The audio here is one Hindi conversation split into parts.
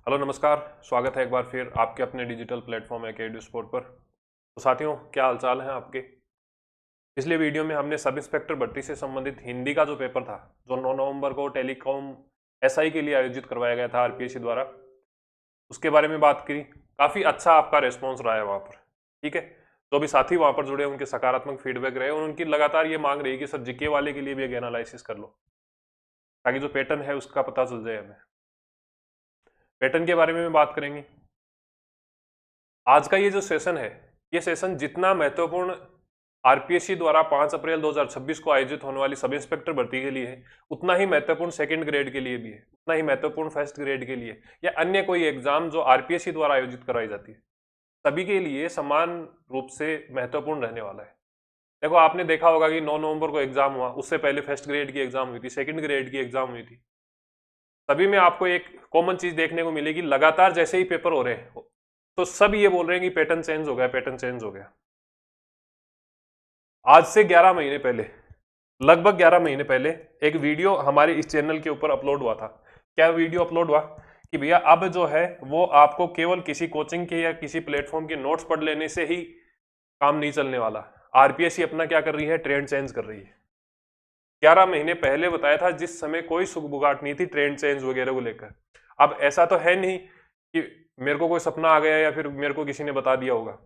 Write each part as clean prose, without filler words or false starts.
हेलो नमस्कार। स्वागत है एक बार फिर आपके अपने डिजिटल प्लेटफॉर्म एकेडमी स्पोर्ट पर। तो साथियों, क्या हालचाल है आपके। पिछले वीडियो में हमने सब इंस्पेक्टर भर्ती से संबंधित हिंदी का जो पेपर था, जो 9 नवंबर को टेलीकॉम एसआई के लिए आयोजित करवाया गया था आरपीएससी द्वारा, उसके बारे में बात करी। काफ़ी अच्छा आपका रिस्पॉन्स रहा है वहाँ पर। ठीक है, जो भी साथी वहाँ पर जुड़े उनके सकारात्मक फीडबैक रहे और उनकी लगातार ये मांग रही कि सर जीके वाले के लिए भी एक एनालिसिस कर लो, ताकि जो पैटर्न है उसका पता चल जाए हमें। पैटर्न के बारे में बात करेंगे। आज का ये जो सेशन है, ये सेशन जितना महत्वपूर्ण आरपीएससी द्वारा 5 अप्रैल 2026 को आयोजित होने वाली सब इंस्पेक्टर भर्ती के लिए है, उतना ही महत्वपूर्ण सेकंड ग्रेड के लिए भी है, उतना ही महत्वपूर्ण फर्स्ट ग्रेड के लिए या अन्य कोई एग्जाम जो आरपीएससी द्वारा आयोजित कराई जाती है, सभी के लिए समान रूप से महत्वपूर्ण रहने वाला है। देखो, आपने देखा होगा कि 9 नवंबर को एग्जाम हुआ, उससे पहले फर्स्ट ग्रेड की एग्जाम हुई थी, सेकंड ग्रेड की एग्जाम हुई थी। सभी में आपको एक कॉमन चीज देखने को मिलेगी, लगातार जैसे ही पेपर हो रहे हैं तो सब ये बोल रहे हैं कि पैटर्न चेंज हो गया, पैटर्न चेंज हो गया। आज से 11 महीने पहले, लगभग 11 महीने पहले एक वीडियो हमारे इस चैनल के ऊपर अपलोड हुआ था। क्या वीडियो अपलोड हुआ कि भैया अब जो है वो आपको केवल किसी कोचिंग के या किसी प्लेटफॉर्म के नोट्स पढ़ लेने से ही काम नहीं चलने वाला। आरपीएससी अपना क्या कर रही है, ट्रेंड चेंज कर रही है। 11 महीने पहले बताया था, जिस समय कोई सुगबुगाहट नहीं थी ट्रेंड चेंज वगैरह को लेकर। अब ऐसा तो है नहीं कि मेरे को कोई सपना आ गया या फिर मेरे को किसी ने बता दिया होगा।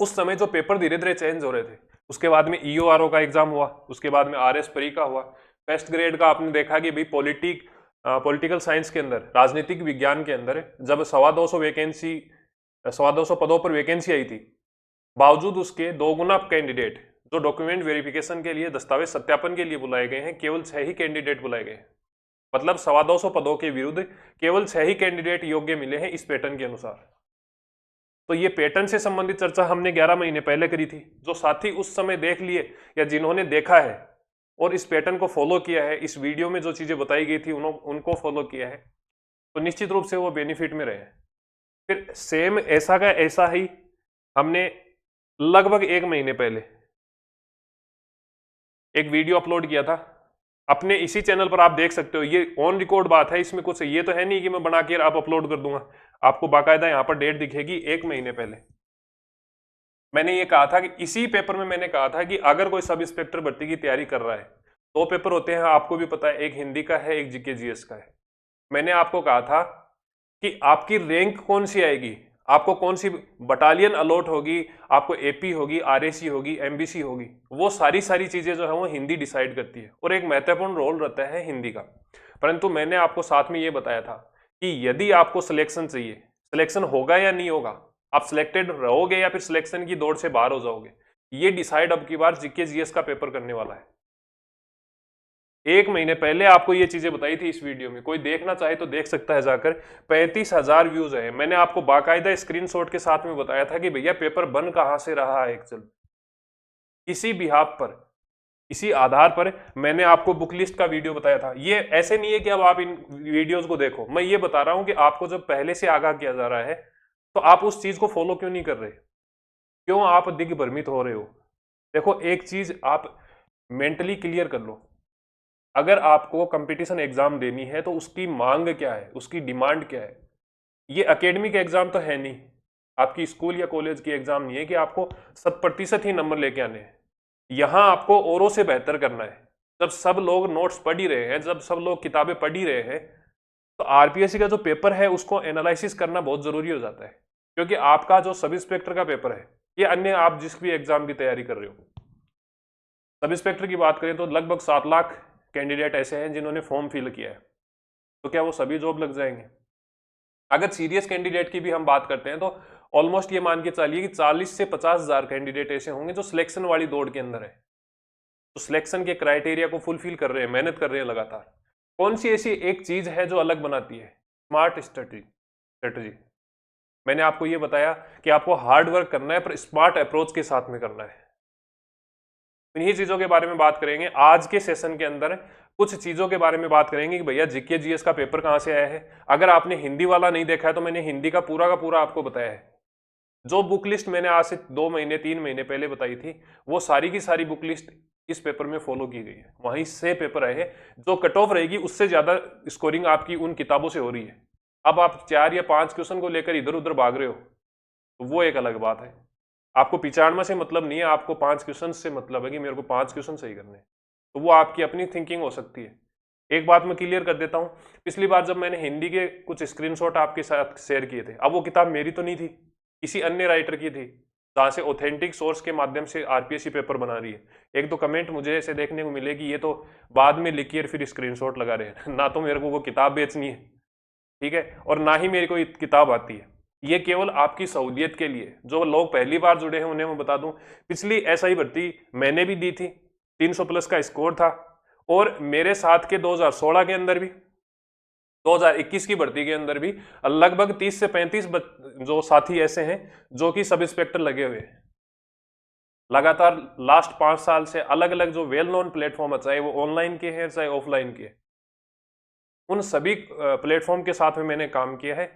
उस समय जो पेपर धीरे धीरे चेंज हो रहे थे, उसके बाद में ईओआरओ का एग्जाम हुआ, उसके बाद में आरएस प्री का हुआ। फर्स्ट ग्रेड का आपने देखा कि भाई पॉलिटिकल साइंस के अंदर, राजनीतिक विज्ञान के अंदर जब 250 पदों पर वैकेंसी आई थी, बावजूद उसके 2 गुना कैंडिडेट जो डॉक्यूमेंट वेरिफिकेशन के लिए, दस्तावेज सत्यापन के लिए बुलाए गए हैं, केवल 6 ही कैंडिडेट बुलाए गए हैं। मतलब 250 पदों के विरुद्ध केवल 6 ही कैंडिडेट योग्य मिले हैं इस पैटर्न के अनुसार। तो ये पैटर्न से संबंधित चर्चा हमने 11 महीने पहले करी थी। जो साथी उस समय देख लिए या जिन्होंने देखा है और इस पैटर्न को फॉलो किया है, इस वीडियो में जो चीजें बताई गई थी उनको फॉलो किया है, तो निश्चित रूप से वो बेनिफिट में रहे हैं। फिर सेम ऐसा का ऐसा ही हमने लगभग 1 महीने पहले एक वीडियो अपलोड किया था अपने इसी चैनल पर। आप देख सकते हो, ये ऑन रिकॉर्ड बात है, इसमें कुछ ये तो है नहीं कि मैं बना के आप अपलोड कर दूंगा। आपको बाकायदा यहाँ पर डेट दिखेगी। 1 महीने पहले मैंने ये कहा था कि इसी पेपर में मैंने कहा था कि अगर कोई सब इंस्पेक्टर भर्ती की तैयारी कर रहा है, 2 पेपर होते हैं, आपको भी पता है, एक हिंदी का है, एक जीके जीएस का है। मैंने आपको कहा था कि आपकी रैंक कौन सी आएगी, आपको कौन सी बटालियन अलॉट होगी, आपको एपी होगी, आरएसी होगी, एमबीसी होगी, वो सारी चीजें जो है वो हिंदी डिसाइड करती है और एक महत्वपूर्ण रोल रहता है हिंदी का। परंतु मैंने आपको साथ में ये बताया था कि यदि आपको सिलेक्शन चाहिए, सिलेक्शन होगा या नहीं होगा, आप सिलेक्टेड रहोगे या फिर सिलेक्शन की दौड़ से बाहर हो जाओगे, ये डिसाइड अब की बार जीके जीएस का पेपर करने वाला है। 1 महीने पहले आपको ये चीजें बताई थी इस वीडियो में, कोई देखना चाहे तो देख सकता है जाकर। 35,000 व्यूज है। मैंने आपको बाकायदा स्क्रीनशॉट के साथ में बताया था कि भैया पेपर बन कहां से रहा है एक्चुअल। इसी बिहाफ पर, इसी आधार पर मैंने आपको बुक लिस्ट का वीडियो बताया था। ये ऐसे नहीं है कि अब आप इन वीडियोस को देखो, मैं ये बता रहा हूं कि आपको जब पहले से आगाह किया जा रहा है तो आप उस चीज को फॉलो क्यों नहीं कर रहे, क्यों आप दिग्भ्रमित हो रहे हो। देखो, एक चीज आप मेंटली क्लियर कर लो, अगर आपको कंपटीशन एग्जाम देनी है तो उसकी मांग क्या है, उसकी डिमांड क्या है। ये एकेडमिक एग्जाम तो है नहीं, आपकी स्कूल या कॉलेज की एग्जाम नहीं है कि आपको 100% ही नंबर लेके आने हैं। यहाँ आपको औरों से बेहतर करना है। जब सब लोग नोट्स पढ़ ही रहे हैं, जब सब लोग किताबें पढ़ ही रहे हैं, तो आरपीएससी का जो पेपर है उसको एनालिसिस करना बहुत जरूरी हो जाता है। क्योंकि आपका जो सब इंस्पेक्टर का पेपर है, ये अन्य आप जिस भी एग्जाम की तैयारी कर रहे हो, सब इंस्पेक्टर की बात करें तो लगभग 7 लाख कैंडिडेट ऐसे हैं जिन्होंने फॉर्म फिल किया है। तो क्या वो सभी जॉब लग जाएंगे? अगर सीरियस कैंडिडेट की भी हम बात करते हैं तो ऑलमोस्ट ये मान के चलिए कि 40 से 50,000 कैंडिडेट ऐसे होंगे जो सिलेक्शन वाली दौड़ के अंदर है, तो सिलेक्शन के क्राइटेरिया को फुलफिल कर रहे हैं, मेहनत कर रहे हैं लगातार। कौन सी ऐसी एक चीज है जो अलग बनाती है? Smart strategy. मैंने आपको ये बताया कि आपको हार्ड वर्क करना है पर स्मार्ट अप्रोच के साथ में करना है। इन्हीं चीजों के बारे में बात करेंगे आज के सेशन के अंदर। कुछ चीजों के बारे में बात करेंगे कि भैया जीके जीएस का पेपर कहां से आया है। अगर आपने हिंदी वाला नहीं देखा है तो मैंने हिंदी का पूरा आपको बताया है। जो बुक लिस्ट मैंने आज से 2 महीने 3 महीने पहले बताई थी, वो सारी की सारी बुक लिस्ट इस पेपर में फॉलो की गई है। वहीं से पेपर आए हैं। जो कट ऑफ रहेगी उससे ज्यादा स्कोरिंग आपकी उन किताबों से हो रही है। अब आप 4 या 5 क्वेश्चन को लेकर इधर उधर भाग रहे हो तो वो एक अलग बात है। आपको 95 से मतलब नहीं है, आपको 5 क्वेश्चन से मतलब है कि मेरे को 5 क्वेश्चन सही करने हैं। तो वो आपकी अपनी थिंकिंग हो सकती है। एक बात मैं क्लियर कर देता हूँ, पिछली बार जब मैंने हिंदी के कुछ स्क्रीनशॉट आपके साथ शेयर किए थे, अब वो किताब मेरी तो नहीं थी, किसी अन्य राइटर की थी, जहाँ से ऑथेंटिक सोर्स के माध्यम से आरपीएससी पेपर बना रही है। एक दो कमेंट मुझे ऐसे देखने को मिले कि ये तो बाद में लिखी और फिर स्क्रीनशॉट लगा रहे हैं ना तो मेरे को वो किताब बेचनी है, ठीक है, और ना ही मेरी कोई किताब आती है। ये केवल आपकी सहूलियत के लिए, जो लोग पहली बार जुड़े हैं उन्हें मैं बता दूं, पिछली एसआई भर्ती मैंने भी दी थी, 300 प्लस का स्कोर था, और मेरे साथ के 2016 के अंदर भी, 2021 की भर्ती के अंदर भी लगभग 30 से 35 जो साथी ऐसे हैं जो कि सब इंस्पेक्टर लगे हुए हैं। लगातार लास्ट 5 साल से अलग अलग जो वेल नोन प्लेटफॉर्म है, चाहे वो ऑनलाइन के हैं चाहे ऑफलाइन के, उन सभी प्लेटफॉर्म के साथ में मैंने काम किया है।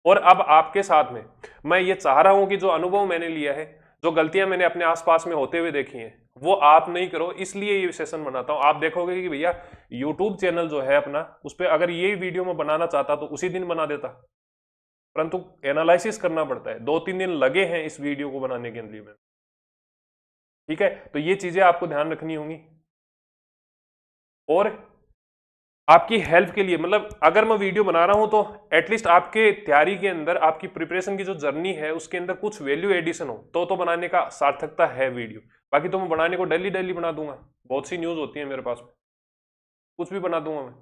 और अब आपके साथ में मैं ये चाह रहा हूं कि जो अनुभव मैंने लिया है, जो गलतियां मैंने अपने आसपास में होते हुए देखी हैं, वो आप नहीं करो, इसलिए ये सेशन बनाता हूं। आप देखोगे कि भैया यूट्यूब चैनल जो है अपना, उस पर अगर ये वीडियो मैं बनाना चाहता तो उसी दिन बना देता, परंतु एनालिसिस करना पड़ता है, 2-3 दिन लगे हैं इस वीडियो को बनाने के लिए में, ठीक है। तो ये चीजें आपको ध्यान रखनी होंगी। और आपकी हेल्प के लिए, मतलब अगर मैं वीडियो बना रहा हूं तो एटलीस्ट आपके तैयारी के अंदर, आपकी प्रिपरेशन की जो जर्नी है उसके अंदर कुछ वैल्यू एडिशन हो तो बनाने का सार्थकता है वीडियो। बाकी तो मैं बनाने को डेली डेली बना दूंगा, बहुत सी न्यूज होती है मेरे पास में, कुछ भी बना दूंगा मैं।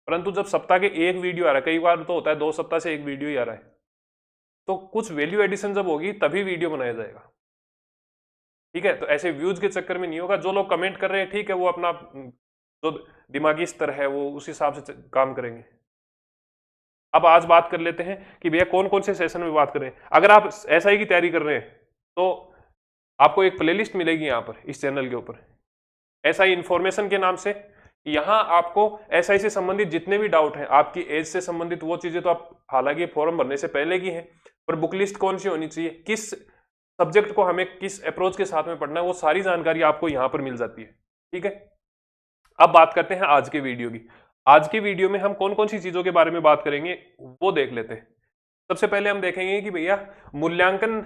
परंतु जब सप्ताह के एक वीडियो आ रहा है, कई बार तो होता है 2 सप्ताह से एक वीडियो ही आ रहा है, तो कुछ वैल्यू एडिशन जब होगी तभी वीडियो बनाया जाएगा, ठीक है। तो ऐसे व्यूज के चक्कर में नहीं होगा। जो लोग कमेंट कर रहे हैं ठीक है, वो अपना जो दिमागी स्तर है वो उस हिसाब से काम करेंगे। अब आज बात कर लेते हैं कि भैया कौन कौन से सेशन में बात कर रहे हैं। अगर आप एसआई की तैयारी कर रहे हैं तो आपको एक प्लेलिस्ट मिलेगी यहाँ पर इस चैनल के ऊपर, एसआई इन्फॉर्मेशन के नाम से। यहाँ आपको एसआई से संबंधित जितने भी डाउट हैं, आपकी एज से संबंधित वो चीजें तो आप हालांकि फॉर्म भरने से पहले की हैं, पर बुक लिस्ट कौन सी होनी चाहिए, किस सब्जेक्ट को हमें किस अप्रोच के साथ में पढ़ना है, वो सारी जानकारी आपको यहाँ पर मिल जाती है, ठीक है। अब बात करते हैं आज के वीडियो की। आज के वीडियो में हम कौन कौन सी चीजों के बारे में बात करेंगे वो देख लेते हैं। सबसे पहले हम देखेंगे कि भैया मूल्यांकन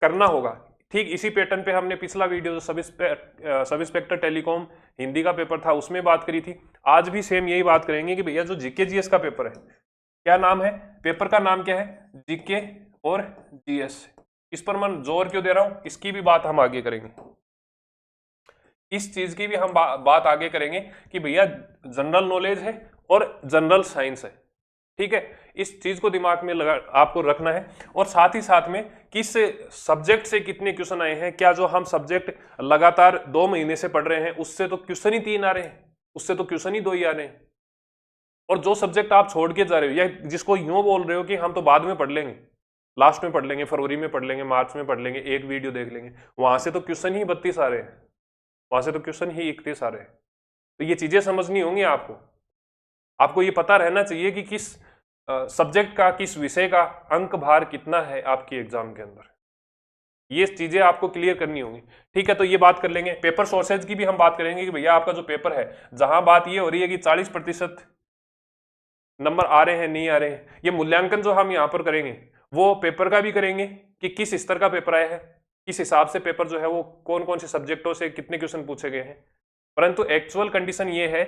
करना होगा, ठीक इसी पैटर्न पे हमने पिछला वीडियो जो सब इंस्पेक्टर टेलीकॉम हिंदी का पेपर था उसमें बात करी थी। आज भी सेम यही बात करेंगे कि भैया जो जीके जीएस का पेपर है, क्या नाम है पेपर का, नाम क्या है, जीके और जीएस। इस पर मैं जोर क्यों दे रहा हूं, इसकी भी बात हम आगे करेंगे, इस चीज की भी हम बात आगे करेंगे कि भैया जनरल नॉलेज है और जनरल साइंस है, ठीक है। इस चीज को दिमाग में लगा आपको रखना है। और साथ ही साथ में किस सब्जेक्ट से कितने क्वेश्चन आए हैं, क्या जो हम सब्जेक्ट लगातार 2 महीने से पढ़ रहे हैं उससे तो क्वेश्चन ही 3 आ रहे हैं, उससे तो क्वेश्चन ही 2 ही आ रहे हैं। और जो सब्जेक्ट आप छोड़ के जा रहे हो या जिसको यूं बोल रहे हो कि हम तो बाद में पढ़ लेंगे, लास्ट में पढ़ लेंगे, फरवरी में पढ़ लेंगे, मार्च में पढ़ लेंगे, एक वीडियो देख लेंगे, वहां से तो क्वेश्चन ही 32 आ रहे हैं, वहां से तो क्वेश्चन ही 31 आ रहे हैं। तो ये चीजें समझनी होंगी आपको। आपको ये पता रहना चाहिए कि किस सब्जेक्ट का, किस विषय का अंक भार कितना है आपके एग्जाम के अंदर, ये चीजें आपको क्लियर करनी होंगी, ठीक है। तो ये बात कर लेंगे। पेपर सोर्सेज की भी हम बात करेंगे कि भैया आपका जो पेपर है, जहां बात ये हो रही है कि 40% नंबर आ रहे हैं नहीं आ रहे हैं, ये मूल्यांकन जो हम यहाँ पर करेंगे वो पेपर का भी करेंगे कि किस स्तर का पेपर आया है, किस हिसाब से पेपर जो है वो कौन कौन से सब्जेक्टों से कितने क्वेश्चन पूछे गए हैं। परंतु एक्चुअल कंडीशन ये है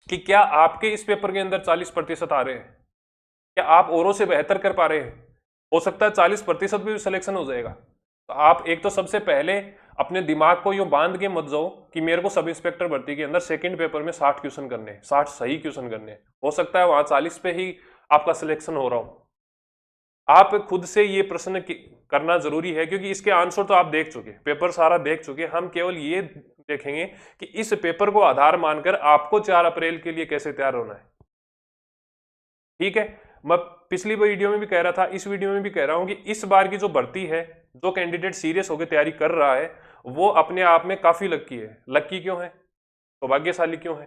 कि क्या आपके इस पेपर के अंदर 40% आ रहे हैं, क्या आप औरों से बेहतर कर पा रहे हैं। हो सकता है 40% भी सिलेक्शन हो जाएगा। तो आप एक तो सबसे पहले अपने दिमाग को यूं बांध के मत जाओ कि मेरे को सब इंस्पेक्टर भर्ती के अंदर सेकंड पेपर में 60 क्वेश्चन करने हैं, 60 सही क्वेश्चन करने हैं। हो सकता है वहां 40 पे ही आपका सिलेक्शन हो रहा हो। आप खुद से ये प्रश्न करना जरूरी है, क्योंकि इसके आंसर तो आप देख चुके, पेपर सारा देख चुके। हम केवल ये देखेंगे कि इस पेपर को आधार मानकर आपको 4 अप्रैल के लिए कैसे तैयार होना है, ठीक है। मैं पिछली वीडियो में भी कह रहा था, इस वीडियो में भी कह रहा हूं कि इस बार की जो भर्ती है, जो कैंडिडेट सीरियस होकर तैयारी कर रहा है, वो अपने आप में काफी लक्की है। लक्की क्यों है, सौभाग्यशाली क्यों है?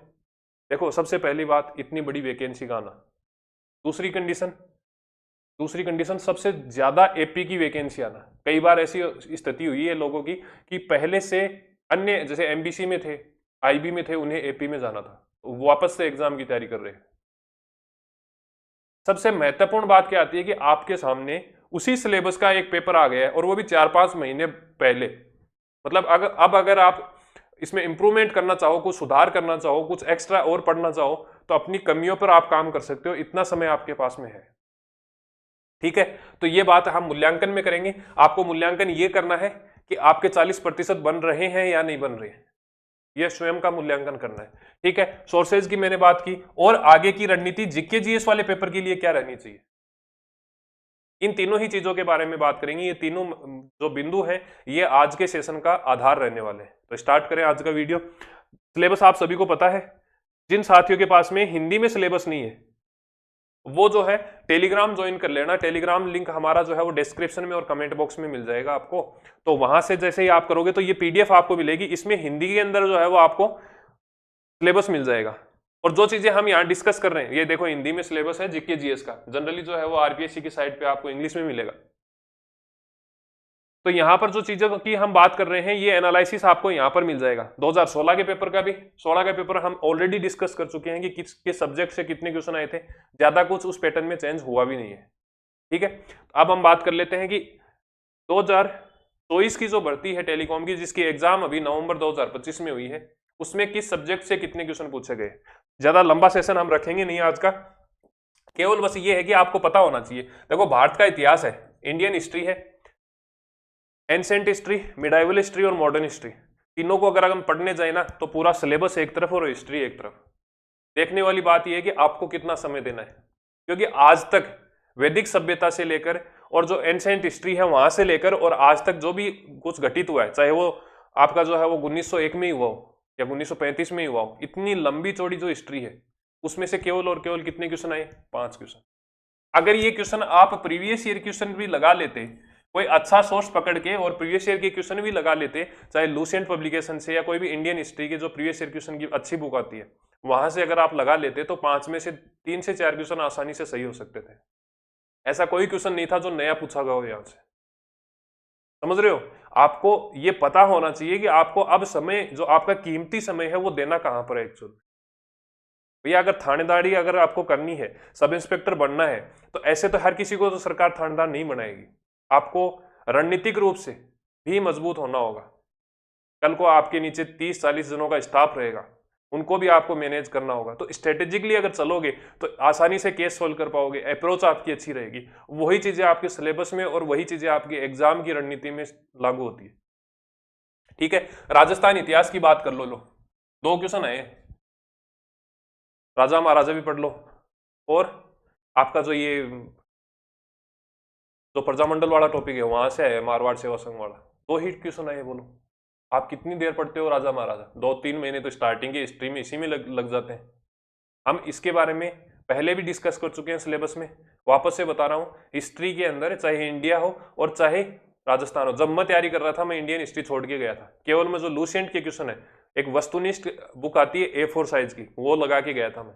देखो, सबसे पहली बात, इतनी बड़ी वैकेंसी का आना। दूसरी कंडीशन सबसे ज्यादा एपी की वैकेंसी आना। कई बार ऐसी स्थिति हुई है लोगों की कि पहले से अन्य, जैसे एमबीसी में थे, आईबी में थे, उन्हें एपी में जाना था, तो वापस से एग्जाम की तैयारी कर रहे हैं। सबसे महत्वपूर्ण बात क्या आती है कि आपके सामने उसी सिलेबस का एक पेपर आ गया है और वो भी 4-5 महीने पहले। मतलब अगर आप इसमें इंप्रूवमेंट करना चाहो, कुछ सुधार करना चाहो, कुछ एक्स्ट्रा और पढ़ना चाहो, तो अपनी कमियों पर आप काम कर सकते हो, इतना समय आपके पास में है। ठीक है, तो ये बात हम मूल्यांकन में करेंगे। आपको मूल्यांकन ये करना है कि आपके 40% बन रहे हैं या नहीं बन रहे हैं, यह स्वयं का मूल्यांकन करना है। ठीक है, सोर्सेज की मैंने बात की, और आगे की रणनीति जीके जीएस वाले पेपर के लिए क्या रहनी चाहिए, इन तीनों ही चीजों के बारे में बात करेंगे। ये तीनों जो बिंदु हैं ये आज के सेशन का आधार रहने वाले हैं। तो स्टार्ट करें आज का वीडियो। सिलेबस आप सभी को पता है। जिन साथियों के पास में हिंदी में सिलेबस नहीं है वो जो है टेलीग्राम ज्वाइन कर लेना। टेलीग्राम लिंक हमारा जो है वो डिस्क्रिप्शन में और कमेंट बॉक्स में मिल जाएगा आपको। तो वहां से जैसे ही आप करोगे तो ये पीडीएफ आपको मिलेगी, इसमें हिंदी के अंदर जो है वो आपको सिलेबस मिल जाएगा। और जो चीजें हम यहाँ डिस्कस कर रहे हैं, ये देखो हिंदी में सिलेबस है जीके जीएस का, जनरली जो है वो आरपीएससी की साइट पे आपको इंग्लिश में मिलेगा। तो यहाँ पर जो चीजों की हम बात कर रहे हैं ये एनालिसिस आपको यहाँ पर मिल जाएगा। 2016 के पेपर का भी, 16 का पेपर हम ऑलरेडी डिस्कस कर चुके हैं कि किस सब्जेक्ट से कितने क्वेश्चन आए थे। ज्यादा कुछ उस पैटर्न में चेंज हुआ भी नहीं है। ठीक है, अब हम बात कर लेते हैं कि 2024 की जो भर्ती है टेलीकॉम की, जिसकी एग्जाम अभी नवंबर 2025 में हुई है, उसमें किस सब्जेक्ट से कितने क्वेश्चन पूछे गए। ज्यादा लंबा सेशन हम रखेंगे नहीं आज का, केवल बस ये है कि आपको पता होना चाहिए। देखो भारत का इतिहास है, इंडियन हिस्ट्री है, एंसेंट हिस्ट्री, मिडाइवल हिस्ट्री और मॉडर्न हिस्ट्री। तीनों को अगर हम पढ़ने जाए ना तो पूरा सिलेबस एक तरफ और हिस्ट्री एक तरफ। देखने वाली बात यह है कि आपको कितना समय देना है, क्योंकि आज तक वैदिक सभ्यता से लेकर और जो एंसेंट हिस्ट्री है वहां से लेकर और आज तक जो भी कुछ घटित हुआ है, चाहे वो आपका जो है वो 1901 में ही हुआ हो या 1935 में ही हुआ हो, इतनी लंबी चौड़ी जो हिस्ट्री है उसमें से केवल और केवल कितने क्वेश्चन आए, 5 क्वेश्चन। अगर ये क्वेश्चन आप प्रीवियस ईयर क्वेश्चन भी लगा लेते, कोई अच्छा सोर्स पकड़ के और प्रीवियस ईयर के क्वेश्चन भी लगा लेते, चाहे लूसेंट पब्लिकेशन से या कोई भी इंडियन हिस्ट्री के जो प्रीवियस ईयर क्वेश्चन की अच्छी बुक आती है वहां से अगर आप लगा लेते, तो 5 में से 3 से 4 क्वेश्चन आसानी से सही हो सकते थे। ऐसा कोई क्वेश्चन नहीं था जो नया पूछा गया हो यहां से। समझ रहे हो? आपको ये पता होना चाहिए कि आपको अब समय, जो आपका कीमती समय है, वो देना कहां पर है एक्चुअली। भैया अगर थानेदारी अगर आपको करनी है, सब इंस्पेक्टर बनना है, तो ऐसे तो हर किसी को तो सरकार थानेदार नहीं बनाएगी। आपको रणनीतिक रूप से भी मजबूत होना होगा। कल को आपके नीचे 30-40 जनों का स्टाफ रहेगा, उनको भी आपको मैनेज करना होगा। तो स्ट्रेटेजिकली अगर चलोगे तो आसानी से केस सोल्व कर पाओगे, अप्रोच आपकी अच्छी रहेगी। वही चीजें आपके सिलेबस में और वही चीजें आपकी एग्जाम की रणनीति में लागू होती है। ठीक है, राजस्थान इतिहास की बात कर लो 2 क्वेश्चन आए, राजा महाराजा भी पढ़ लो, और आपका जो ये जो प्रजामंडल वाला टॉपिक है वहां से है, मारवाड़ सेवा संघ वाला, 2 ही क्वेश्चन आए। बोलो आप कितनी देर पढ़ते हो राजा महाराजा? 2-3 महीने तो स्टार्टिंग की हिस्ट्री में इसी में लग जाते हैं। हम इसके बारे में पहले भी डिस्कस कर चुके हैं सिलेबस में, वापस से बता रहा हूँ। हिस्ट्री के अंदर चाहे इंडिया हो और चाहे राजस्थान हो, जब मैं तैयारी कर रहा था मैं इंडियन हिस्ट्री छोड़ के गया था। केवल मैं जो लूसेंट के क्वेश्चन है, एक वस्तुनिष्ठ बुक आती है A4 साइज की, वो लगा के गया था मैं,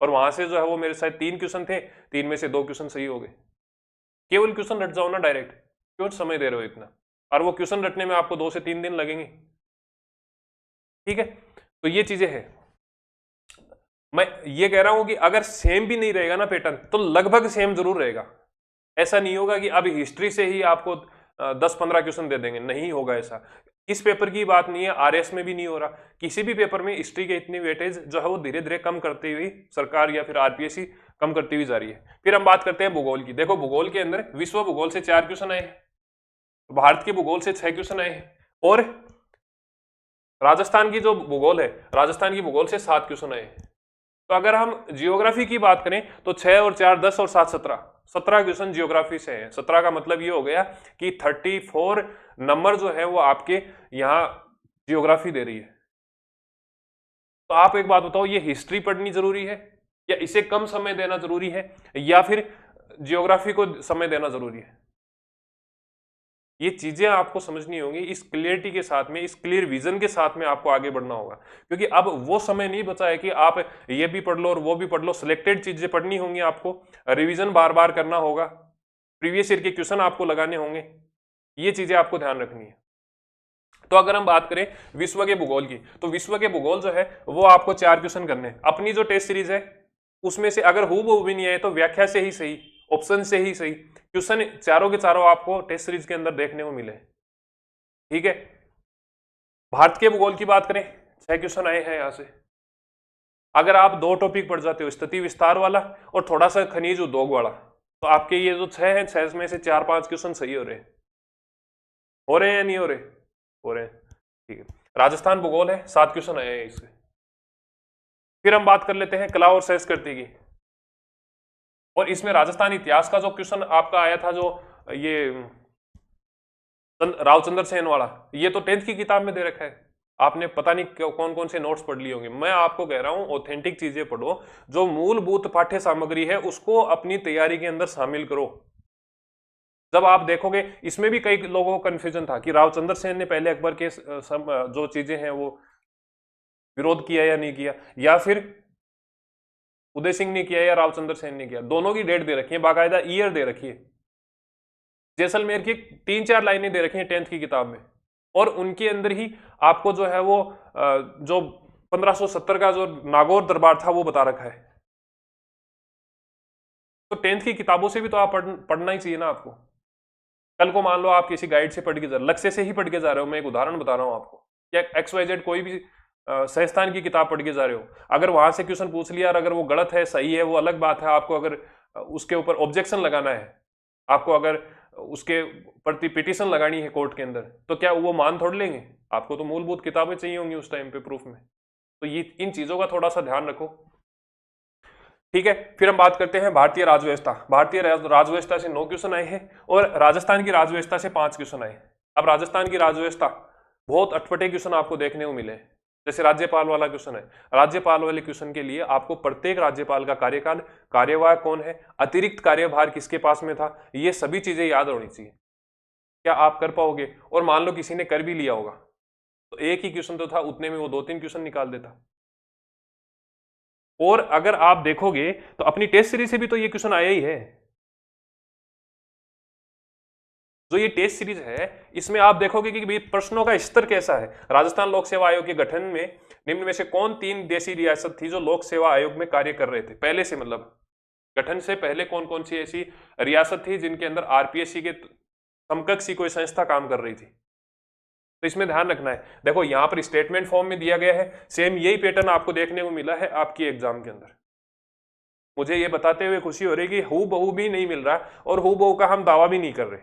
और वहां से जो है वो मेरे साथ 3 क्वेश्चन थे, 3 में से 2 क्वेश्चन सही हो गए। केवल क्वेश्चन रट जाओ ना डायरेक्ट, क्यों समय दे रहे हो इतना? और वो क्वेश्चन रटने में आपको 2 से 3 दिन लगेंगे। ठीक है, तो ये चीजें हैं। मैं ये कह रहा हूं कि अगर सेम भी नहीं रहेगा ना पैटर्न, तो लगभग सेम जरूर रहेगा। ऐसा नहीं होगा कि अब हिस्ट्री से ही आपको 10-15 क्वेश्चन दे देंगे, नहीं होगा ऐसा। इस पेपर की बात नहीं है, आरएस में भी नहीं हो रहा। किसी भी पेपर में हिस्ट्री के इतनी वेटेज जो है वो धीरे धीरे कम करती हुई सरकार या फिर आरपीएससी कम करती हुई जा रही है। फिर हम बात करते हैं भूगोल की। देखो भूगोल के अंदर विश्व भूगोल से 4 क्वेश्चन आए, भारत के भूगोल से 6 क्वेश्चन आए, और राजस्थान की जो भूगोल है, राजस्थान की भूगोल से 7 क्वेश्चन आए। तो अगर हम जियोग्राफी की बात करें तो 6 और 4 10 और 7 17 क्वेश्चन जियोग्राफी से हैं। 17 का मतलब ये हो गया कि 34 नंबर जो है वो आपके यहाँ जियोग्राफी दे रही है। तो आप एक बात बताओ, ये हिस्ट्री पढ़नी जरूरी है या इसे कम समय देना जरूरी है, या फिर जियोग्राफी को समय देना जरूरी है? ये चीजें आपको समझनी होंगी। इस क्लियरिटी के साथ में, इस क्लियर विजन के साथ में आपको आगे बढ़ना होगा, क्योंकि अब वो समय नहीं बचा है कि आप ये भी पढ़ लो और वो भी पढ़ लो। सिलेक्टेड चीजें पढ़नी होंगी, आपको रिवीजन बार बार करना होगा, प्रीवियस ईयर के क्वेश्चन आपको लगाने होंगे, ये चीजें आपको ध्यान रखनी है। तो अगर हम बात करें विश्व के भूगोल की, तो विश्व के भूगोल जो है वो आपको 4 क्वेश्चन करने हैं। अपनी जो टेस्ट सीरीज है उसमें से अगर हूबहू भी नहीं आए तो व्याख्या से ही सही, ऑप्शन से ही सही क्वेश्चन चारों के चारों आपको टेस्ट सीरीज के अंदर देखने को मिले। ठीक है, भारत के भूगोल की बात करें 6 क्वेश्चन आए हैं यहां से। अगर आप 2 टॉपिक पढ़ जाते हो, स्थिति विस्तार वाला और थोड़ा सा खनिज उद्योग वाला, तो आपके ये जो 6 हैं 6 में से 4-5 क्वेश्चन सही हो रहे हैं। हो रहे हैं या नहीं हो रहे? हो रहे हैं। ठीक है, राजस्थान भूगोल है 7 क्वेश्चन आए हैं इससे। फिर हम बात कर लेते हैं कला और संस्कृति की, और इसमें राजस्थान इतिहास का जो क्वेश्चन आपका आया था, जो ये रावचंद्र सेन वाला, ये तो 10th की किताब में दे रखा है। आपने पता नहीं कौन कौन से नोट्स पढ़ लिए होंगे। मैं आपको कह रहा हूं ऑथेंटिक चीजें पढ़ो, जो मूलभूत पाठ्य सामग्री है उसको अपनी तैयारी के अंदर शामिल करो। जब आप देखोगे, इसमें भी कई लोगों को कंफ्यूजन था कि रावचंद्र सेन ने पहले अकबर के जो चीजें हैं वो विरोध किया या नहीं किया, या फिर उदय सिंह ने किया या रावचंद्र सेन ने किया। दोनों की डेट दे रखी है, बाकायदा ईयर दे रखी है। जैसलमेर की 3-4 लाइनें दे रखी हैं 10th की किताब में, और उनके अंदर ही आपको जो है वो जो 1570 का जो नागौर दरबार था वो बता रखा है। तो 10th की किताबों से भी तो आप पढ़ना ही चाहिए ना आपको। कल को मान लो आप किसी गाइड से पढ़ के जा रहे हो, लक्ष्य से ही पढ़ के जा रहे हो, मैं एक उदाहरण बता रहा हूं आपको, या XYZ कोई भी संस्थान की किताब पढ़ के जा रहे हो, अगर वहां से क्वेश्चन पूछ लिया और अगर वो गलत है सही है वो अलग बात है, आपको अगर उसके ऊपर ऑब्जेक्शन लगाना है, आपको अगर उसके प्रति पिटीशन लगानी है कोर्ट के अंदर, तो क्या वो मान थोड़ लेंगे? आपको तो मूलभूत किताबें चाहिए होंगी उस टाइम पे प्रूफ में। तो ये इन चीजों का थोड़ा सा ध्यान रखो। ठीक है, फिर हम बात करते हैं भारतीय राजव्यवस्था। भारतीय राजव्यवस्था से 9 क्वेश्चन आए हैं और राजस्थान की राजव्यवस्था से 5 क्वेश्चन आए। अब राजस्थान की राजव्यवस्था बहुत अटपटे क्वेश्चन आपको देखने को मिले, जैसे राज्यपाल वाला क्वेश्चन है। राज्यपाल वाले क्वेश्चन के लिए आपको प्रत्येक राज्यपाल का कार्यकाल, कार्यवाह कौन है, अतिरिक्त कार्यभार किसके पास में था, ये सभी चीजें याद होनी चाहिए। क्या आप कर पाओगे? और मान लो किसी ने कर भी लिया होगा तो एक ही क्वेश्चन तो था, उतने में वो 2-3 क्वेश्चन निकाल देता। और अगर आप देखोगे तो अपनी टेस्ट सीरीज से भी तो ये क्वेश्चन आया ही है। जो ये टेस्ट सीरीज है इसमें आप देखोगे कि भाई प्रश्नों का स्तर कैसा है। राजस्थान लोक सेवा आयोग के गठन में निम्न में से कौन 3 देशी रियासत थी जो लोक सेवा आयोग में कार्य कर रहे थे पहले से, मतलब गठन से पहले कौन कौन सी ऐसी रियासत थी जिनके अंदर RPSC के समकक्ष कोई संस्था काम कर रही थी। तो इसमें ध्यान रखना है। देखो यहां पर स्टेटमेंट फॉर्म में दिया गया है, सेम यही पैटर्न आपको देखने को मिला है आपकी एग्जाम के अंदर। मुझे ये बताते हुए खुशी हो रही है कि हूबहू भी नहीं मिल रहा और हूबहू का हम दावा भी नहीं कर रहे।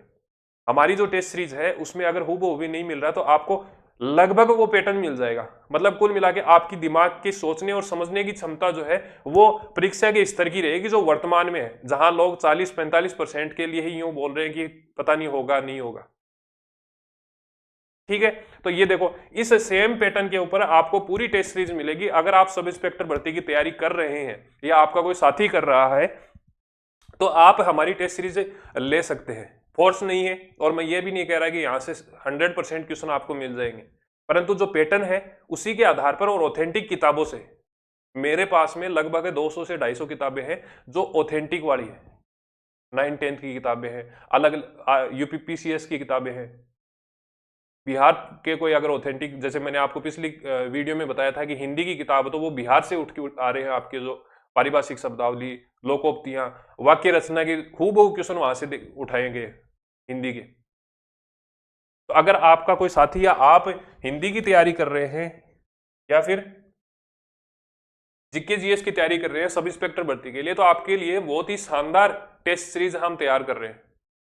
हमारी जो टेस्ट सीरीज है उसमें अगर हूबहू भी नहीं मिल रहा तो आपको लगभग वो पैटर्न मिल जाएगा। मतलब कुल मिला के आपकी दिमाग की सोचने और समझने की क्षमता जो है वो परीक्षा के स्तर की रहेगी जो वर्तमान में है, जहां लोग 40-45% के लिए ही यूं बोल रहे हैं कि पता नहीं होगा नहीं होगा। ठीक है, तो ये देखो इस सेम पैटर्न के ऊपर आपको पूरी टेस्ट सीरीज मिलेगी। अगर आप सब इंस्पेक्टर भर्ती की तैयारी कर रहे हैं या आपका कोई साथी कर रहा है तो आप हमारी टेस्ट सीरीज ले सकते हैं, फोर्स नहीं है। और मैं ये भी नहीं कह रहा कि यहां से 100% क्वेश्चन आपको मिल जाएंगे, परंतु जो पैटर्न है उसी के आधार पर और ऑथेंटिक किताबों से, मेरे पास में लगभग 200 से 250 किताबें हैं जो ऑथेंटिक वाली है। 9-10 की किताबें हैं, अलग UPPCS की किताबें हैं, बिहार के कोई अगर ऑथेंटिक, जैसे मैंने आपको पिछली वीडियो में बताया था कि हिंदी की किताब तो वो बिहार से उठ के आ रहे हैं। आपके जो पारिभाषिक शब्दावली, लोकोक्तियां, वाक्य रचना के खूब क्वेश्चन वहां से उठाएंगे हिंदी के। तो अगर आपका कोई साथी या आप हिंदी की तैयारी कर रहे हैं या फिर जीके जीएस की तैयारी कर रहे हैं सब इंस्पेक्टर भर्ती के लिए, तो आपके लिए बहुत ही शानदार टेस्ट सीरीज हम तैयार कर रहे हैं।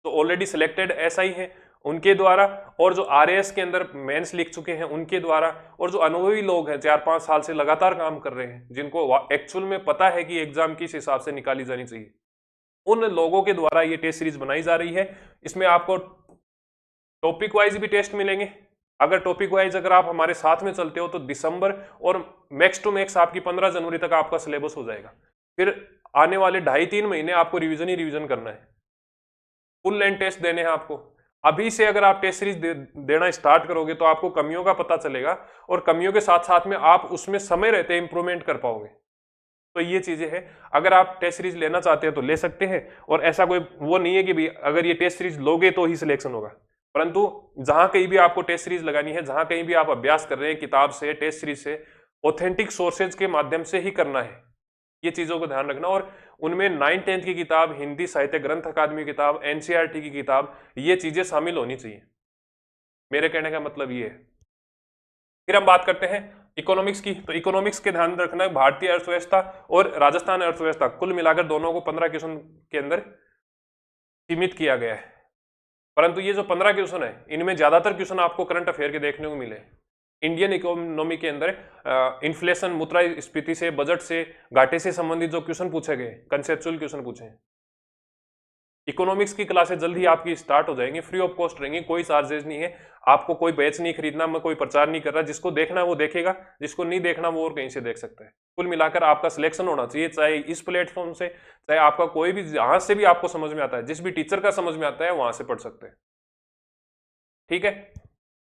तो ऑलरेडी सिलेक्टेड SI हैं उनके द्वारा, और जो RAS के अंदर मेंस लिख चुके हैं उनके द्वारा, और जो अनुभवी लोग हैं 4-5 साल से लगातार काम कर रहे हैं जिनको एक्चुअल में पता है कि एग्जाम किस हिसाब से निकाली जानी चाहिए, उन लोगों के द्वारा ये टेस्ट सीरीज बनाई जा रही है। इसमें आपको टॉपिक वाइज भी टेस्ट मिलेंगे। अगर टॉपिक वाइज अगर आप हमारे साथ में चलते हो तो दिसंबर और मैक्स टू मैक्स आपकी 15 जनवरी तक आपका सिलेबस हो जाएगा। फिर आने वाले 2.5-3 महीने आपको रिवीजन ही रिवीजन करना है, फुल लेंथ टेस्ट देने हैं आपको। अभी से अगर आप टेस्ट सीरीज देना स्टार्ट करोगे तो आपको कमियों का पता चलेगा और कमियों के साथ साथ में आप उसमें समय रहते इंप्रूवमेंट कर पाओगे। तो ये चीजें हैं, अगर आप टेस्ट सीरीज लेना चाहते हैं तो ले सकते हैं। और ऐसा कोई वो नहीं है कि भाई अगर ये टेस्ट सीरीज लोगे तो ही सिलेक्शन होगा, परंतु जहां कहीं भी आपको टेस्ट सीरीज लगानी है, जहां कहीं भी आप अभ्यास कर रहे हैं किताब से, टेस्ट सीरीज से, ऑथेंटिक सोर्सेज के माध्यम से ही करना है। ये चीजों को ध्यान रखना। और उनमें 9th-10th की किताब, हिंदी साहित्य ग्रंथ अकादमी की किताब, एनसीईआरटी की किताब, ये चीजें शामिल होनी चाहिए। मेरे कहने का मतलब ये है। फिर हम बात करते हैं इकोनॉमिक्स की। तो इकोनॉमिक्स के ध्यान रखना है, भारतीय अर्थव्यवस्था और राजस्थान अर्थव्यवस्था कुल मिलाकर दोनों को 15 क्वेश्चन के अंदर सीमित किया गया है। परंतु ये जो 15 क्वेश्चन है, इनमें ज्यादातर क्वेश्चन आपको करंट अफेयर के देखने को मिले। इंडियन इकोनॉमी के अंदर इन्फ्लेशन, मुद्रास्फीति से, बजट से, घाटे से संबंधित जो क्वेश्चन पूछे गए, कंसेप्चुअल क्वेश्चन पूछे हैं। इकोनॉमिक्स की क्लासेस जल्द ही आपकी स्टार्ट हो जाएंगी, फ्री ऑफ कॉस्ट रहेंगी, कोई चार्जेस नहीं है, आपको कोई बैच नहीं खरीदना, मैं कोई प्रचार नहीं कर रहा। जिसको देखना है वो देखेगा, जिसको नहीं देखना वो और कहीं से देख सकता है। कुल मिलाकर आपका सिलेक्शन होना चाहिए, चाहे इस प्लेटफॉर्म से, चाहे आपका कोई भी जहां से भी आपको समझ में आता है, जिस भी टीचर का समझ में आता है वहां से पढ़ सकते हैं। ठीक है,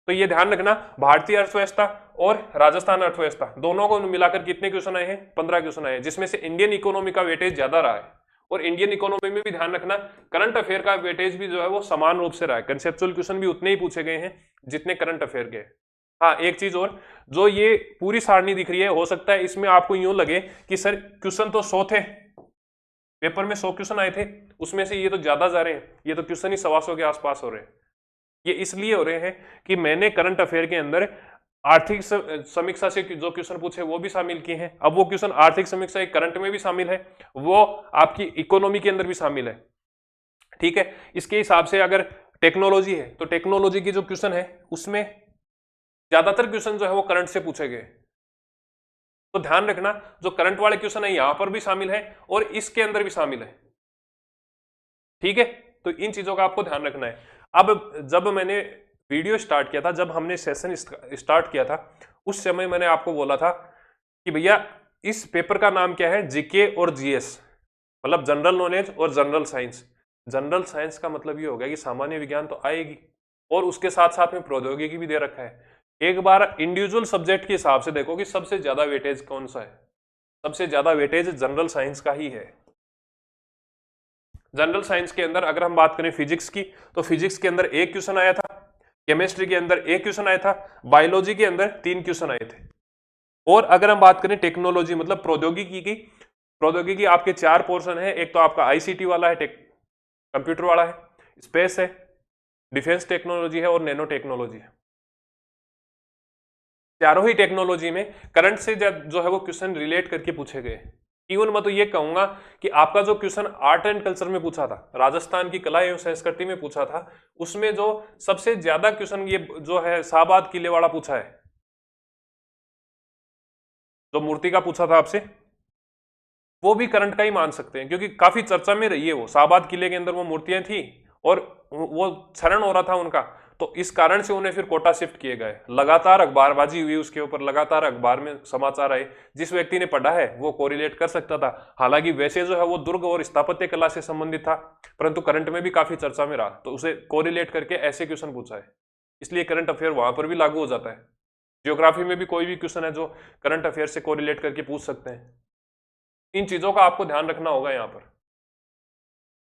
तो ये ध्यान रखना, भारतीय अर्थव्यवस्था और राजस्थान अर्थव्यवस्था दोनों को मिलाकर कितने क्वेश्चन आए हैं? 15 क्वेश्चन आए हैं, जिसमें से इंडियन इकोनॉमी का वेटेज ज्यादा रहा है। और इंडियन इकोनॉमी में भी ध्यान रखना, करंट अफेयर का वेटेज भी जो है वो समान रूप से रहा है। कंसेप्चुअल क्वेश्चन भी उतने ही पूछे गए हैं जितने करंट अफेयर के। हाँ, एक चीज और, जो ये पूरी सारणी दिख रही है, हो सकता है इसमें आपको यूं लगे कि सर क्वेश्चन तो 100 थे, पेपर में 100 क्वेश्चन आए थे, उसमें से ये तो ज्यादा जा रहे हैं, ये तो क्वेश्चन ही 125 के आसपास हो रहे हैं। ये इसलिए हो रहे हैं कि मैंने करंट अफेयर के अंदर आर्थिक समीक्षा से जो क्वेश्चन पूछे वो भी शामिल किए हैं। अब वो क्वेश्चन आर्थिक समीक्षा एक करंट में भी शामिल है, वो आपकी इकोनॉमी के अंदर भी शामिल है। ठीक है, इसके हिसाब से अगर टेक्नोलॉजी है तो टेक्नोलॉजी की जो क्वेश्चन है उसमें ज्यादातर क्वेश्चन जो है वो करंट से पूछे गए। तो ध्यान रखना, जो करंट वाले क्वेश्चन है यहां पर भी शामिल है और इसके अंदर भी शामिल है। ठीक है, तो इन चीजों का आपको ध्यान रखना है। अब जब मैंने वीडियो स्टार्ट किया था, जब हमने सेशन स्टार्ट किया था, उस समय मैंने आपको बोला था कि भैया इस पेपर का नाम क्या है? जीके और जीएस, मतलब जनरल नॉलेज और जनरल साइंस। जनरल साइंस का मतलब ये हो गया कि सामान्य विज्ञान तो आएगी और उसके साथ साथ में प्रौद्योगिकी भी दे रखा है। एक बार इंडिविजुअल सब्जेक्ट के हिसाब से देखो कि सबसे ज्यादा वेटेज कौन सा है। सबसे ज्यादा वेटेज जनरल साइंस का ही है। जनरल साइंस के अंदर अगर हम बात करें फिजिक्स की, तो फिजिक्स के अंदर एक क्वेश्चन आया था, केमिस्ट्री के अंदर एक क्वेश्चन आया था, बायोलॉजी के अंदर 3 क्वेश्चन आए थे। और अगर हम बात करें टेक्नोलॉजी मतलब प्रौद्योगिकी की, प्रौद्योगिकी आपके 4 पोर्शन है। एक तो आपका आईसीटी वाला है, कंप्यूटर वाला है, स्पेस है, डिफेंस टेक्नोलॉजी है और नैनो टेक्नोलॉजी है। चारों ही टेक्नोलॉजी में करंट से जो है वो क्वेश्चन रिलेट करके पूछे गए। इवन मैं तो ये कहूंगा कि आपका जो क्वेश्चन आर्ट एंड कल्चर में पूछा था, राजस्थान की कला एवं संस्कृति में पूछा था, उसमें जो सबसे ज्यादा क्वेश्चन ये जो है शाहबाद किले वाला पूछा है, जो मूर्ति का पूछा था आपसे, वो भी करंट का ही मान सकते हैं, क्योंकि काफी चर्चा में रही है वो। शाहबाद किले के अंदर वो मूर्तियां थी और वो क्षरण हो रहा था उनका, तो इस कारण से उन्हें फिर कोटा शिफ्ट किए गए। लगातार अखबारबाजी हुई उसके ऊपर, लगातार अखबार में समाचार आए। जिस व्यक्ति ने पढ़ा है वो कोरिलेट कर सकता था। हालांकि वैसे जो है वो दुर्ग और स्थापत्य कला से संबंधित था, परंतु करंट में भी काफी चर्चा में रहा, तो उसे कोरिलेट करके ऐसे क्वेश्चन पूछा है, इसलिए करंट अफेयर वहां पर भी लागू हो जाता है। ज्योग्राफी में भी कोई भी क्वेश्चन है जो करंट अफेयर से कोरिलेट करके पूछ सकते हैं। इन चीजों का आपको ध्यान रखना होगा यहां पर।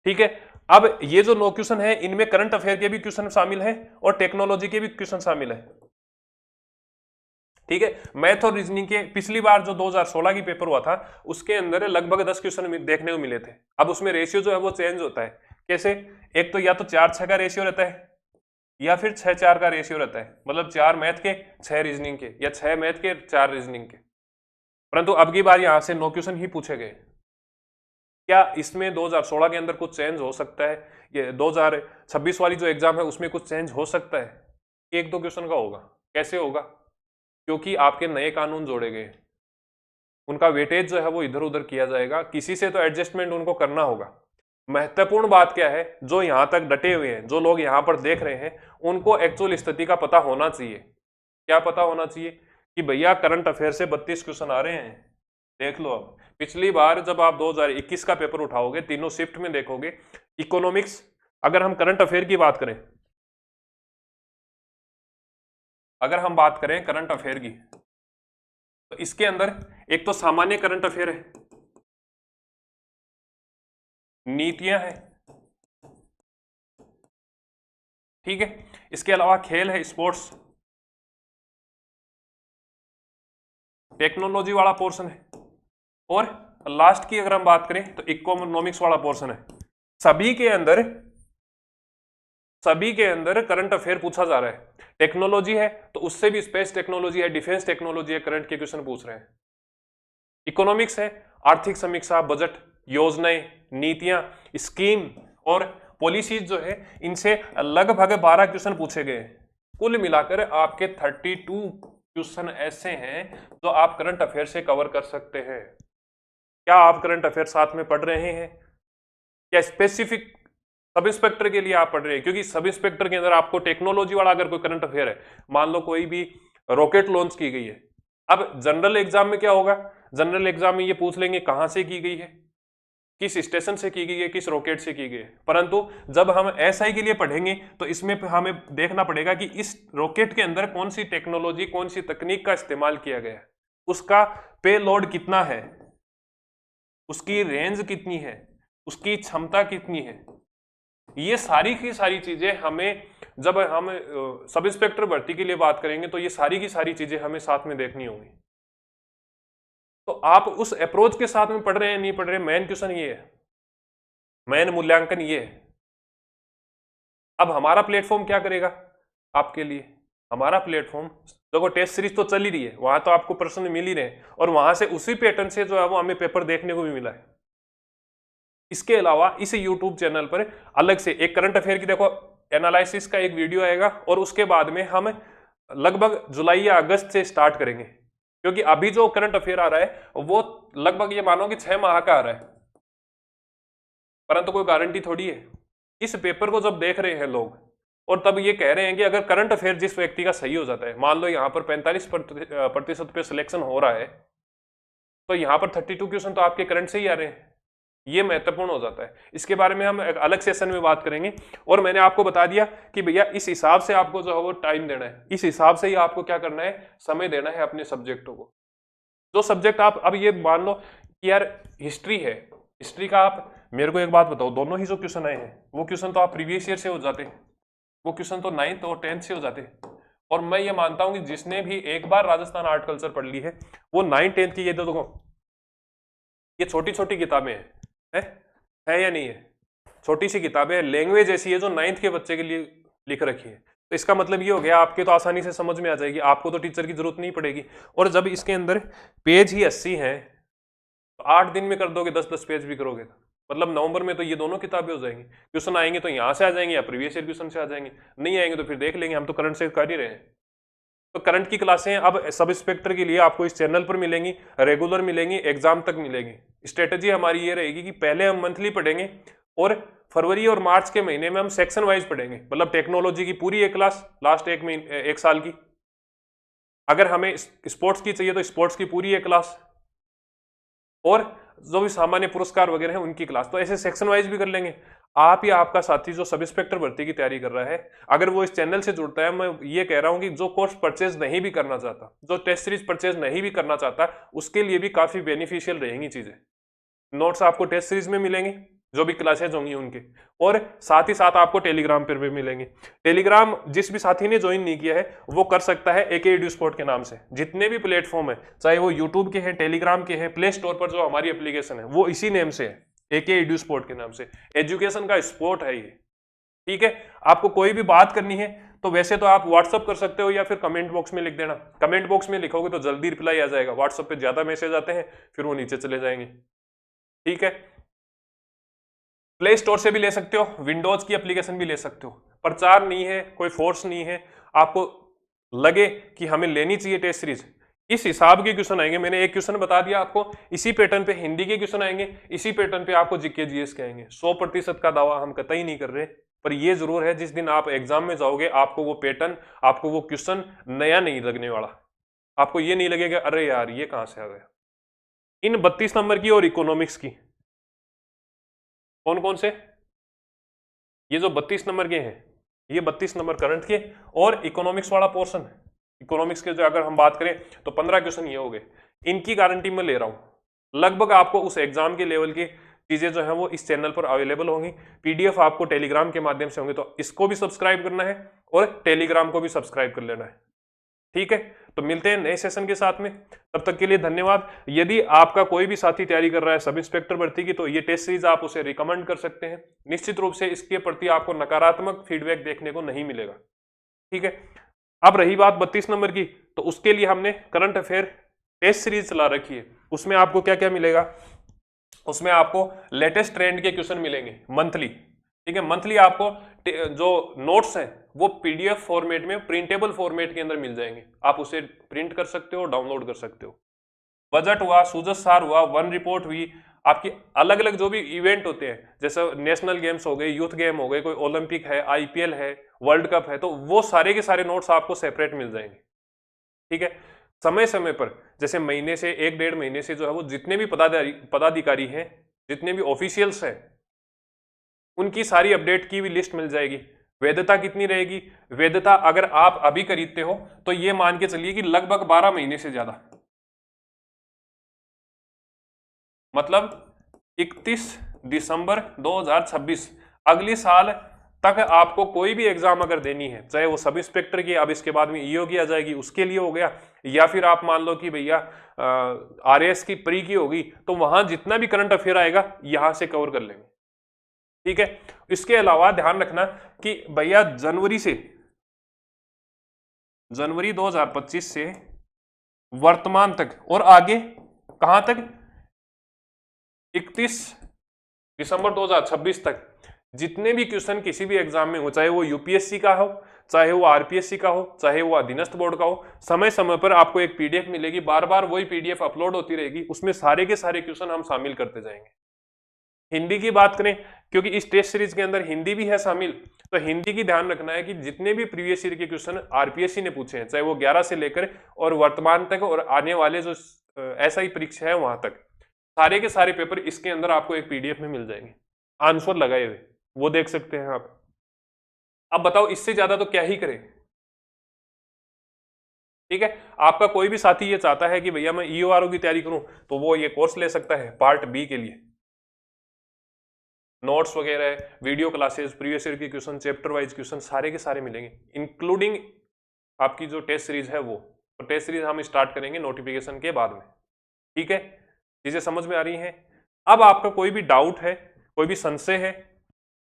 ठीक है, अब ये जो 9 क्वेश्चन है, इनमें करंट अफेयर के भी क्वेश्चन शामिल है और टेक्नोलॉजी के भी क्वेश्चन शामिल है। ठीक है, मैथ और रीजनिंग के पिछली बार जो 2016 की पेपर हुआ था, उसके अंदर लगभग 10 क्वेश्चन देखने को मिले थे। अब उसमें रेशियो जो है वो चेंज होता है। कैसे? एक तो या तो 4-6 का रेशियो रहता है, या फिर 6-4 का रेशियो रहता है, मतलब 4 मैथ के 6 रीजनिंग के, या 6 मैथ के 4 रीजनिंग के। परंतु अब की बार यहां से 9 क्वेश्चन ही पूछे गए। क्या इसमें 2016 के अंदर कुछ चेंज हो सकता है? ये 2026 वाली जो एग्जाम है उसमें कुछ चेंज हो सकता है? 1-2 क्वेश्चन का होगा। कैसे होगा? क्योंकि आपके नए कानून जोड़े गए, उनका वेटेज जो है वो इधर उधर किया जाएगा, किसी से तो एडजस्टमेंट उनको करना होगा। महत्वपूर्ण बात क्या है, जो यहां तक डटे हुए हैं, जो लोग यहां पर देख रहे हैं, उनको एक्चुअल स्थिति का पता होना चाहिए। क्या पता होना चाहिए? कि भैया करंट अफेयर से 32 क्वेश्चन आ रहे हैं। देख लो, अब पिछली बार जब आप 2021 का पेपर उठाओगे, तीनों शिफ्ट में देखोगे, इकोनॉमिक्स, अगर हम करंट अफेयर की बात करें, अगर हम बात करें करंट अफेयर की, तो इसके अंदर एक तो सामान्य करंट अफेयर है, नीतियां हैं, ठीक है, इसके अलावा खेल है, स्पोर्ट्स, टेक्नोलॉजी वाला पोर्शन है, और लास्ट की अगर हम बात करें तो इकोनॉमिक्स वाला पोर्शन है। सभी के अंदर करंट अफेयर पूछा जा रहा है। टेक्नोलॉजी है तो उससे भी स्पेस टेक्नोलॉजी है, डिफेंस टेक्नोलॉजी है, करंट के क्वेश्चन पूछ रहे हैं। इकोनॉमिक्स है, आर्थिक समीक्षा, बजट, योजनाएं, नीतियां, स्कीम और पॉलिसीज जो है, इनसे लगभग 12 क्वेश्चन पूछे गए। कुल मिलाकर आपके 32 क्वेश्चन ऐसे हैं जो आप करंट अफेयर से कवर कर सकते हैं। क्या आप करंट अफेयर साथ में पढ़ रहे हैं? क्या स्पेसिफिक सब इंस्पेक्टर के लिए आप पढ़ रहे हैं? क्योंकि सब इंस्पेक्टर के अंदर आपको टेक्नोलॉजी वाला अगर कोई करंट अफेयर है, मान लो कोई भी रॉकेट लॉन्च की गई है, अब जनरल एग्जाम में क्या होगा, जनरल एग्जाम में ये पूछ लेंगे कहां से की गई है, किस स्टेशन से की गई है, किस रॉकेट से की गई है। परंतु जब हम एसआई के लिए पढ़ेंगे तो इसमें हमें देखना पड़ेगा कि इस रॉकेट के अंदर कौन सी टेक्नोलॉजी, कौन सी तकनीक का इस्तेमाल किया गया है, उसका पे लोड कितना है, उसकी रेंज कितनी है, उसकी क्षमता कितनी है। ये सारी की सारी चीजें हमें, जब हम सब इंस्पेक्टर भर्ती के लिए बात करेंगे तो ये सारी की सारी चीजें हमें साथ में देखनी होंगी। तो आप उस अप्रोच के साथ में पढ़ रहे हैं नहीं पढ़ रहे, मेन क्वेश्चन ये है, मेन मूल्यांकन ये है। अब हमारा प्लेटफॉर्म क्या करेगा आपके लिए? हमारा प्लेटफॉर्म, देखो टेस्ट सीरीज तो चल ही रही है, वहां तो आपको प्रश्न मिल ही रहे हैं और वहां से उसी पैटर्न से जो है वो हमें पेपर देखने को भी मिला है। इसके अलावा इस यूट्यूब चैनल पर अलग से एक करंट अफेयर की देखो एनालिसिस का एक वीडियो आएगा और उसके बाद में हम लगभग जुलाई या अगस्त से स्टार्ट करेंगे, क्योंकि अभी जो करंट अफेयर आ रहा है वो लगभग ये मानो कि 6 माह का आ रहा है, परंतु कोई गारंटी थोड़ी है। इस पेपर को जब देख रहे हैं लोग और तब ये कह रहे हैं कि अगर करंट अफेयर जिस व्यक्ति का सही हो जाता है, मान लो यहाँ पर 45% पे सिलेक्शन हो रहा है, तो यहाँ पर 32 क्वेश्चन तो आपके करंट से ही आ रहे हैं। ये महत्वपूर्ण हो जाता है। इसके बारे में हम एक अलग सेशन में बात करेंगे। और मैंने आपको बता दिया कि भैया इस हिसाब से आपको जो है वो टाइम देना है, इस हिसाब से ही आपको क्या करना है, समय देना है अपने सब्जेक्टों को। जो सब्जेक्ट आप, अब ये मान लो कि यार हिस्ट्री है, हिस्ट्री का आप मेरे को एक बात बताओ, दोनों ही जो क्वेश्चन आए हैं वो क्वेश्चन तो आप प्रीवियस ईयर से हो जाते, वो क्वेश्चन तो 9th और 10th से हो जाते। और मैं ये मानता हूं कि जिसने भी एक बार राजस्थान आर्ट कल्चर पढ़ ली है वो 9th 10th की, ये देखो ये छोटी छोटी किताबें है या नहीं है? छोटी सी किताबें, लैंग्वेज ऐसी है जो 9th के बच्चे के लिए लिख रखी है। तो इसका मतलब ये हो गया आपके तो आसानी से समझ में आ जाएगी, आपको तो टीचर की जरूरत नहीं पड़ेगी। और जब इसके अंदर पेज ही 80 हैं तो 8 दिन में कर दोगे, 10-10 पेज भी करोगे मतलब नवंबर में तो ये दोनों किताबें हो जाएंगी। क्वेश्चन आएंगे तो यहाँ से आ जाएंगे या प्रीवियस ईयर क्वेश्चन से आ जाएंगे, नहीं आएंगे तो फिर देख लेंगे, हम तो करंट से कर ही रहे हैं। तो करंट की क्लासें अब सब इंस्पेक्टर के लिए आपको इस चैनल पर मिलेंगी, रेगुलर मिलेंगी, एग्जाम तक मिलेंगी। स्ट्रेटेजी हमारी ये रहेगी कि पहले हम मंथली पढ़ेंगे और फरवरी और मार्च के महीने में हम सेक्शन वाइज पढ़ेंगे, मतलब टेक्नोलॉजी की पूरी एक क्लास लास्ट एक साल की, अगर हमें स्पोर्ट्स की चाहिए तो स्पोर्ट्स की पूरी एक क्लास, और जो भी सामान्य पुरस्कार वगैरह है उनकी क्लास। तो ऐसे सेक्शन वाइज भी कर लेंगे। आप या आपका साथी जो सब इंस्पेक्टर भर्ती की तैयारी कर रहा है, अगर वो इस चैनल से जुड़ता है, मैं ये कह रहा हूं कि जो कोर्स परचेज नहीं भी करना चाहता, जो टेस्ट सीरीज परचेज नहीं भी करना चाहता, उसके लिए भी काफी बेनिफिशियल रहेंगी चीजें। नोट्स आपको टेस्ट सीरीज में मिलेंगे, जो भी क्लासेज होंगी उनके, और साथ ही साथ आपको टेलीग्राम पर भी मिलेंगे। टेलीग्राम जिस भी साथी ने ज्वाइन नहीं किया है वो कर सकता है AK EduSport के नाम से। जितने भी प्लेटफॉर्म है, चाहे वो यूट्यूब के हैं, टेलीग्राम के हैं, प्ले स्टोर पर जो हमारी एप्लीकेशन है वो इसी नेम से है, AK EduSport के नाम से। एजुकेशन का स्पोर्ट है ये, ठीक है। आपको कोई भी बात करनी है तो वैसे तो आप व्हाट्सअप कर सकते हो या फिर कमेंट बॉक्स में लिख देना। कमेंट बॉक्स में लिखोगे तो जल्दी रिप्लाई आ जाएगा, व्हाट्सएप पे ज्यादा मैसेज आते हैं फिर वो नीचे चले जाएंगे, ठीक है। प्ले स्टोर से भी ले सकते हो, विंडोज की एप्लीकेशन भी ले सकते हो। प्रचार नहीं है, कोई फोर्स नहीं है, आपको लगे कि हमें लेनी चाहिए टेस्ट सीरीज, इस हिसाब के क्वेश्चन आएंगे। मैंने एक क्वेश्चन बता दिया आपको, इसी पैटर्न पे हिंदी के क्वेश्चन आएंगे, इसी पैटर्न पे आपको जीके जीएस के आएंगे। 100% का दावा हम कतई नहीं कर रहे, पर ये जरूर है जिस दिन आप एग्जाम में जाओगे आपको वो पैटर्न, आपको वो क्वेश्चन नया नहीं लगने वाला। आपको ये नहीं लगेगा अरे यार ये कहां से आ गया। इन 32 नंबर की और इकोनॉमिक्स की, कौन कौन से, ये जो 32 नंबर के हैं, ये 32 नंबर करंट के और इकोनॉमिक्स वाला पोर्शन। इकोनॉमिक्स के जो अगर हम बात करें तो 15 क्वेश्चन ये हो गए, इनकी गारंटी मैं ले रहा हूं। लगभग आपको उस एग्जाम के लेवल की चीजें जो है वो इस चैनल पर अवेलेबल होंगी। PDF आपको टेलीग्राम के माध्यम से होंगे, तो इसको भी सब्सक्राइब करना है और टेलीग्राम को भी सब्सक्राइब कर लेना है। ठीक है, तो मिलते हैं नए सेशन के साथ में, तब तक के लिए धन्यवाद। यदि आपका कोई भी साथी तैयारी कर रहा है सब इंस्पेक्टर भर्ती की, तो ये टेस्ट सीरीज आप उसे रिकमेंड कर सकते हैं। निश्चित रूप से इसके प्रति आपको नकारात्मक फीडबैक देखने को नहीं मिलेगा। ठीक है, अब रही बात 32 नंबर की, तो उसके लिए हमने करंट अफेयर टेस्ट सीरीज चला रखी है। उसमें आपको क्या क्या मिलेगा, उसमें आपको लेटेस्ट ट्रेंड के क्वेश्चन मिलेंगे मंथली। ठीक है, मंथली आपको जो नोट्स हैं वो पीडीएफ फॉर्मेट में, प्रिंटेबल फॉर्मेट के अंदर मिल जाएंगे। आप उसे प्रिंट कर सकते हो, डाउनलोड कर सकते हो। बजट हुआ, सूजत सार हुआ, वन रिपोर्ट हुई, आपकी अलग अलग जो भी इवेंट होते हैं, जैसे नेशनल गेम्स हो गए, यूथ गेम हो गए, कोई ओलंपिक है, आईपीएल है, वर्ल्ड कप है, तो वो सारे के सारे नोट्स आपको सेपरेट मिल जाएंगे। ठीक है, समय समय पर, जैसे महीने से 1-1.5 महीने से जो है वो जितने भी पदाधिकारी हैं, जितने भी ऑफिशियल्स हैं, उनकी सारी अपडेट की भी लिस्ट मिल जाएगी। वैधता कितनी रहेगी, वैधता अगर आप अभी खरीदते हो तो ये मान के चलिए कि लगभग 12 महीने से ज्यादा, मतलब 31 दिसंबर 2026, अगले साल तक आपको कोई भी एग्जाम अगर देनी है, चाहे वो सब इंस्पेक्टर की, अब इसके बाद में ईओ की आ जाएगी, उसके लिए हो गया, या फिर आप मान लो कि भैया आरएएस की प्री की होगी, तो वहां जितना भी करंट अफेयर आएगा यहां से कवर कर लेंगे। ठीक है, इसके अलावा ध्यान रखना कि भैया जनवरी 2025 से वर्तमान तक और आगे कहां तक, 31 दिसंबर 2026 तक जितने भी क्वेश्चन किसी भी एग्जाम में हो, चाहे वो यूपीएससी का हो, चाहे वो आरपीएससी का हो, चाहे वो अधीनस्थ बोर्ड का हो, समय समय पर आपको एक पीडीएफ मिलेगी, बार बार वही पीडीएफ अपलोड होती रहेगी, उसमें सारे के सारे क्वेश्चन हम शामिल करते जाएंगे। हिंदी की बात करें, क्योंकि इस टेस्ट सीरीज के अंदर हिंदी भी है शामिल, तो हिंदी की ध्यान रखना है कि जितने भी प्रीवियस ईयर के क्वेश्चन आरपीएससी ने पूछे हैं, चाहे वो 11 से लेकर और वर्तमान तक और आने वाले जो एसआई परीक्षा है वहां तक, सारे के सारे पेपर इसके अंदर आपको एक पीडीएफ में मिल जाएंगे, आंसर लगाए हुए, वो देख सकते हैं आप। अब बताओ इससे ज्यादा तो क्या ही करें। ठीक है, आपका कोई भी साथी ये चाहता है कि भैया मैं ईओआरओ की तैयारी करूं, तो वो ये कोर्स ले सकता है पार्ट बी के लिए। नोट्स वगैरह, वीडियो क्लासेस, प्रीवियस ईयर के क्वेश्चन, चैप्टर वाइज क्वेश्चन सारे के सारे मिलेंगे, इंक्लूडिंग आपकी जो टेस्ट सीरीज है वो। तो टेस्ट सीरीज हम स्टार्ट करेंगे नोटिफिकेशन के बाद में। ठीक है, चीजें समझ में आ रही हैं। अब आपका कोई भी डाउट है, कोई भी संशय है,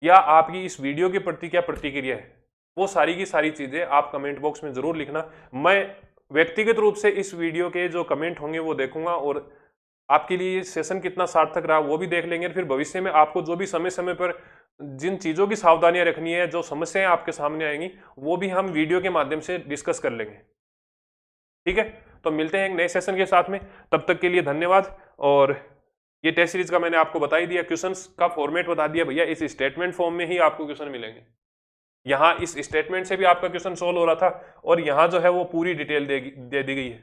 या आपकी इस वीडियो के प्रति क्या प्रतिक्रिया है, वो सारी की सारी चीजें आप कमेंट बॉक्स में जरूर लिखना। मैं व्यक्तिगत रूप से इस वीडियो के जो कमेंट होंगे वो देखूंगा, और आपके लिए सेशन कितना सार्थक रहा वो भी देख लेंगे। फिर भविष्य में आपको जो भी समय समय पर जिन चीजों की सावधानियां रखनी है, जो समस्याएं आपके सामने आएंगी, वो भी हम वीडियो के माध्यम से डिस्कस कर लेंगे। ठीक है, तो मिलते हैं एक नए सेशन के साथ में, तब तक के लिए धन्यवाद। और ये टेस्ट सीरीज का मैंने आपको बता ही दिया, क्वेश्चंस का फॉर्मेट बता दिया भैया, इस स्टेटमेंट फॉर्म में ही आपको क्वेश्चन मिलेंगे। यहाँ इस स्टेटमेंट से भी आपका क्वेश्चन सोल्व हो रहा था, और यहाँ जो है वो पूरी डिटेल दे दी गई है।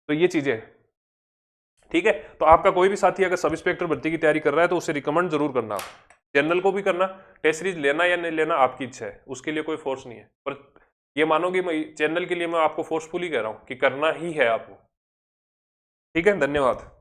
तो ये चीजें, ठीक है, तो आपका कोई भी साथी अगर सब इंस्पेक्टर भर्ती की तैयारी कर रहा है तो उसे रिकमेंड जरूर करना, आप चैनल को भी करना। टेस्ट सीरीज लेना या नहीं लेना आपकी इच्छा है, उसके लिए कोई फोर्स नहीं है, पर ये मानो कि मैं चैनल के लिए मैं आपको फोर्सफुली कह रहा हूं कि करना ही है आपको। ठीक है, धन्यवाद।